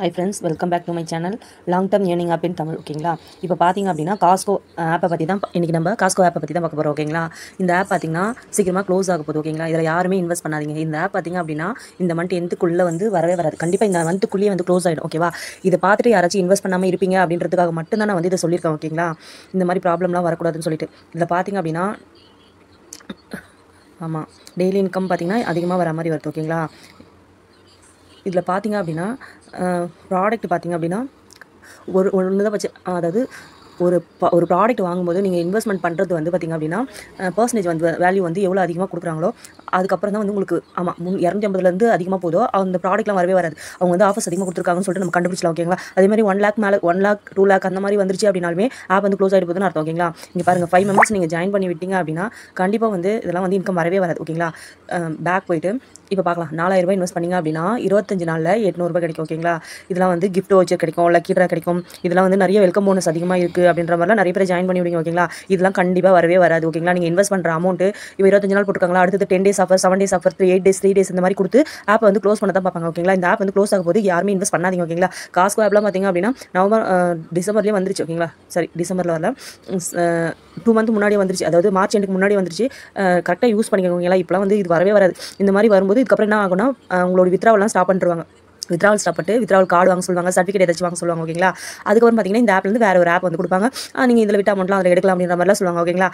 Hi friends, welcome back to my channel long term earning app in Tamil. ஓகேங்களா இப்போ பார்த்தீங்க அப்படின்னா Costco ஆப்பை பற்றி தான் இன்றைக்கி நம்ம காஸ்கோ ஆப்பை பற்றி தான் பார்க்க போகிறோம். ஓகேங்களா இந்த ஆப் பார்த்தீங்கன்னா சீக்கிரமாக க்ளோஸ் ஆக போகுது. ஓகேங்களா இதில் யாருமே இன்வெஸ்ட் பண்ணாதீங்க. இந்த ஆப் பார்த்தீங்க அப்படின்னா இந்த மந்த் எந்துக்குள்ளே வந்து வரவே வராது. கண்டிப்பாக இந்த மந்த்துக்குள்ளேயே வந்து க்ளோஸ் ஆகிடும். ஓகேவா இதை பார்த்துட்டு யாராச்சும் இன்வெஸ்ட் பண்ணாமல் இருப்பீங்க அப்படின்றதுக்காக மட்டும்தான் நான் வந்து இதை சொல்லியிருக்கேன். ஓகேங்களா இந்த மாதிரி ப்ராப்ளம்லாம் வரக்கூடாதுன்னு சொல்லிட்டு இதில் பார்த்தீங்க அப்படின்னா ஆமாம் டெய்லி இன்கம் பார்த்தீங்கன்னா அதிகமாக வர மாதிரி வருது. ஓகேங்களா இதில் பார்த்தீங்க அப்படின்னா ப்ராடக்ட் பார்த்தீங்க அப்படின்னா ஒன்று தான் வச்சு அதாவது ஒரு ப்ராடக்ட் வாங்கும்போது நீங்கள் இன்வெஸ்ட்மெண்ட் பண்ணுறது வந்து பார்த்திங்க அப்படின்னா பர்சன்டேஜ் வந்து வேல்யூ வந்து எவ்வளோ அதிகமாக கொடுக்குறாங்களோ அதுக்கப்புறம் தான் வந்து உங்களுக்கு 250 அதிகமாக போதோ அந்த ப்ராடக்ட்லாம் வரவே வராது. அவங்க வந்து ஆஃபர்ஸ் அதிகமாக கொடுத்துருக்காங்கன்னு சொல்லிட்டு நம்ம கண்டுபிடிச்சலாம். ஓகேங்களா அதே மாதிரி 1 lakh மேலே 1 lakh 2 lakh அந்த மாதிரி வந்துருச்சு அப்படின்னாலுமே ஆப் வந்து க்ளோஸ் ஆகிட்டு போகுதுன்னு அர்த்தம். ஓகேங்களா இங்கே பாருங்கள் 5 members நீங்கள் ஜாயின் பண்ணி விட்டீங்க அப்படின்னா கண்டிப்பாக வந்து இதெல்லாம் வந்து இன்கம் வரவே வராது. ஓகேங்களா பேக் போயிட்டு இப்போ பார்க்கலாம் 4000 ரூபாய் இன்வெஸ்ட் பண்ணிங்க அப்படின்னா 25 நாளில் 800 ரூபாய் கிடைக்கும். ஓகேங்களா இதெல்லாம் வந்து கிஃப்ட் வச்சர் கிடைக்கும், லக்கி ட்ரா கிடைக்கும். இதெல்லாம் வந்து நிறைய வெல்கம் போனஸ் அதிகமாக இருக்குது அப்படின்ற மாதிரிலாம் நிறைய பேர் ஜாயின் பண்ணி விடுங்க. ஓகேங்களா இதெல்லாம் கண்டிப்பாக வரவே வராது. ஓகேங்களா நீங்கள் இன்வெஸ்ட் பண்ணுற அமௌண்ட் இப்போ 25 நாள் போட்டுருக்காங்களா, அடுத்தது 10 days offer, 7 days offer, 8 days 3 days இந்த மாதிரி கொடுத்து ஆப்பை வந்து க்ளோஸ் பண்ண தான் பார்ப்பாங்க. ஓகேங்களா இந்த ஆப் வந்து க்ளோஸ் ஆகும் போது யாருமே இன்வெஸ்ட் பண்ணாதீங்க. ஓகேங்களா காஸ்கோ ஆப்லாம் பார்த்தீங்க அப்படின்னா டிசம்பர்லேயே வந்துருச்சு. ஓகேங்களா சரி டிசம்பரில் வரல 2 month முன்னாடியே வந்துருச்சு, அதாவது மார்ச் எண்டுக்கு முன்னாடி வந்துருச்சு. கரெக்டாக யூஸ் பண்ணிக்கோங்களா. இப்போலாம் வந்து இது வரவே வராது. இந்த மாதிரி வரும்போது இதுக்கப்புறம் என்ன ஆகும்னா உங்களோட வித்ராவெல்லாம் ஸ்டாப் பண்ணிடுவாங்க. வித்ராவல் ஸ்டாப் பண்ணிட்டு வித்ராவல் கார்டு வாங்க சொல்லுவாங்க, சர்டிஃபிகேட் ஏதாச்சும் வாங்க சொல்லுவாங்க. ஓகேங்களா அதுக்கப்புறம் பார்த்தீங்கன்னா இந்த ஆப்லேருந்து வேறு ஒரு ஆப் வந்து கொடுப்பாங்க. நீங்கள் இதில் விட்ட அமௌண்ட்லாம் அதில் எடுக்கலாம் அப்படின்ற மாதிரிலாம் சொல்லுவாங்க. ஓகேங்களா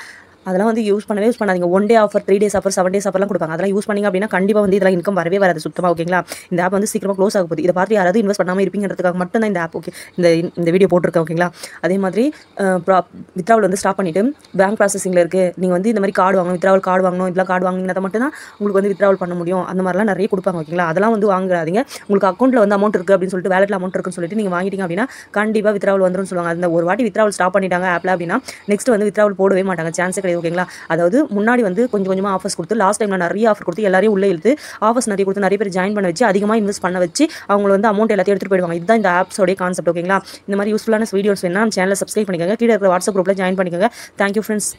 அதெல்லாம் வந்து யூஸ் பண்ணாதீங்க. 1 day offer, 3 days offer, 7 days ஆஃபர்லாம் கொடுப்பாங்க. அதெல்லாம் யூஸ் பண்ணிங்க அப்படின்னா கண்டிப்பாக வந்து இதெல்லாம் இன்கம் வரவே வராது சுத்தமாக. ஓகேங்களா இந்த ஆப் வந்து சீக்கிரமாக க்ளோஸ் ஆக போகுது. இதை பார்த்து யாராவது இன்வெஸ்ட் பண்ணாமல் இருப்பீங்கிறதுக்காக மட்டும் தான் இந்த ஆப் ஓகே இந்த வீடியோ போட்டிருக்கேன். ஓகேங்களா அதே மாதிரி வித்ராவல் வந்து ஸ்டாப் பண்ணிவிட்டு பேங்க் ப்ராசஸிங்கில் இருக்குது. நீங்கள் வந்து இந்த மாதிரி கார்டு வாங்கணும், வித்ராவல் கார்டு வாங்கணும், இதெல்லாம் கார்டு வாங்கினா மட்டும் தான் உங்களுக்கு வந்து வித்ராவல் பண்ண முடியும். அந்த மாதிரிலாம் நிறைய கொடுப்பாங்க. ஓகேங்களா அதெல்லாம் வந்து வாங்காதீங்க. உங்களுக்கு அக்கௌண்ட்டில் வந்து அமௌண்ட் இருக்குது அப்படின்னு சொல்லிட்டு வேலெட்டில் அமௌண்ட் இருக்குன்னு சொல்லிட்டு நீங்கள் வாங்கிட்டீங்க அப்படின்னா கண்டிப்பாக வித்ராவல் வந்துடும் சொல்லுவாங்க. அந்த ஒரு வாட்டி வித்ராவல் ஸ்டாப் பண்ணிட்டாங்க ஆப்பில் அப்படின்னா நெக்ஸ்ட் வந்து வித்ராவல் போடவே மாட்டாங்க, சான்ஸே கிடையாது. ஓகேங்களா அதாவது முன்னாடி வந்து கொஞ்சம் கொஞ்சமாக ஆஃபர்ஸ் கொடுத்து லாஸ்ட் டைமில் நிறைய ஆஃபர் கொடுத்து எல்லாரையும் உள்ளே இழுத்து ஆஃபர்ஸ் நிறைய கொடுத்து நிறைய பேர் ஜாயின் பண்ண வச்சு அதிகமாக இன்வெஸ்ட் பண்ண வச்சு அவங்க வந்து அமௌண்ட் எல்லாத்தையும் எடுத்துகிட்டு போயிடுவாங்க. இதுதான் இந்த ஆப்ஸோடைய கான்செப்ட். ஓகேங்களா இந்த மாதிரி யூஸ்ஃபுல்லான வீடியோஸ் வேணா சேனலை சப்ஸ்கிரைப் பண்ணிக்கோங்க. கீழே இருக்கிற வாட்ஸ்அப் குரூப்பில் ஜாயின் பண்ணிக்கோங்க. Thank you friends.